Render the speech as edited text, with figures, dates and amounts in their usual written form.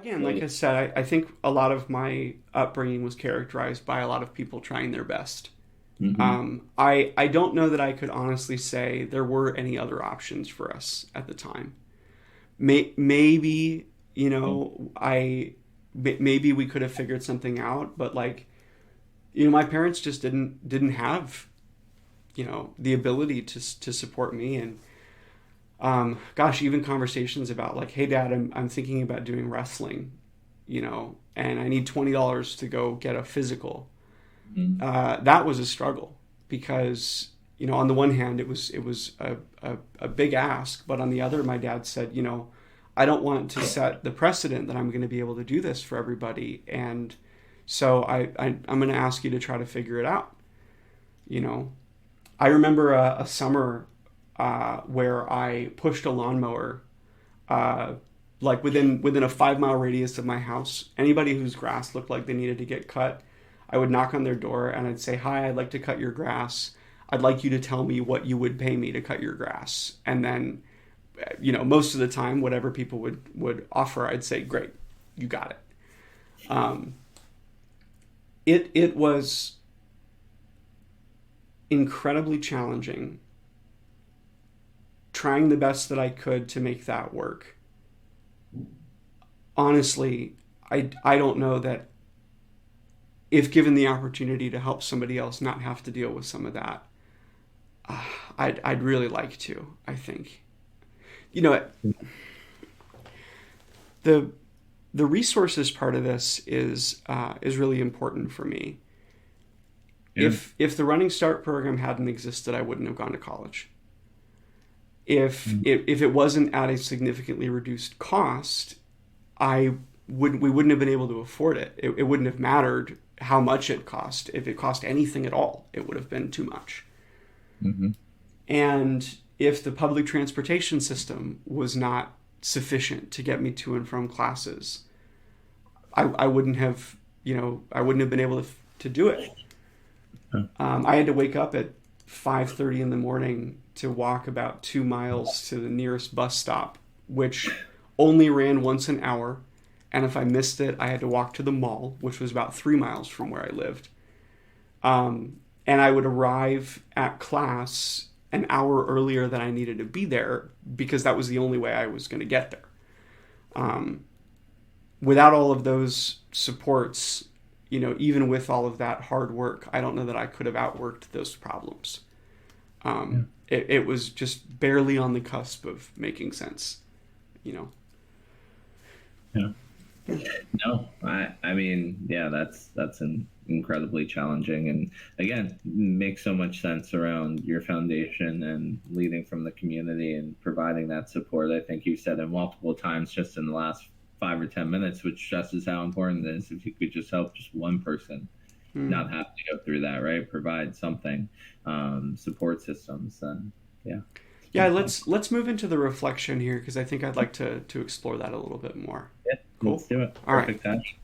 Again, like I said, I think a lot of my upbringing was characterized by a lot of people trying their best. Mm-hmm. I don't know that I could honestly say there were any other options for us at the time. Maybe, maybe we could have figured something out, but like, my parents just didn't have, the ability to support me. And gosh, even conversations about like, hey dad, I'm thinking about doing wrestling, and I need $20 to go get a physical. Mm-hmm. That was a struggle because, on the one hand, it was a big ask, but on the other, my dad said, I don't want to set the precedent that I'm going to be able to do this for everybody, and so I'm going to ask you to try to figure it out. You know, I remember a summer where I pushed a lawnmower, uh, like within a 5 mile radius of my house. Anybody whose grass looked like they needed to get cut, I would knock on their door and I'd say, "Hi, I'd like to cut your grass. I'd like you to tell me what you would pay me to cut your grass." And then, most of the time, whatever people would offer, I'd say, "Great, you got it." Um, it was incredibly challenging, trying the best that I could to make that work. Honestly, I don't know that if given the opportunity to help somebody else not have to deal with some of that, I'd really like to. I think you know the the resources part of this is really important for me. Yeah. If the Running Start program hadn't existed, I wouldn't have gone to college. If it wasn't at a significantly reduced cost, I we wouldn't have been able to afford it. It wouldn't have mattered how much it cost. If it cost anything at all, it would have been too much. Mm-hmm. And if the public transportation system was not sufficient to get me to and from classes, I wouldn't have, I wouldn't have been able to do it. I had to wake up at 5:30 in the morning to walk about 2 miles to the nearest bus stop, which only ran once an hour. And if I missed it, I had to walk to the mall, which was about 3 miles from where I lived. And I would arrive at class an hour earlier than I needed to be there because that was the only way I was going to get there. Um, Without all of those supports, even with all of that hard work, I don't know that I could have outworked those problems. Yeah. It was just barely on the cusp of making sense, you know. Yeah. No, I mean, yeah, that's incredibly challenging, and again, makes so much sense around your foundation and leading from the community and providing that support. I think you said it multiple times just in the last 5 or 10 minutes, which stresses how important it is if you could just help just one person Hmm. not have to go through that, right? Provide something, support systems, and yeah, it's Yeah, pretty fun. let's move into the reflection here because I think I'd like to explore that a little bit more. Yeah, Cool. let's do it. All right. Perfect, Ash.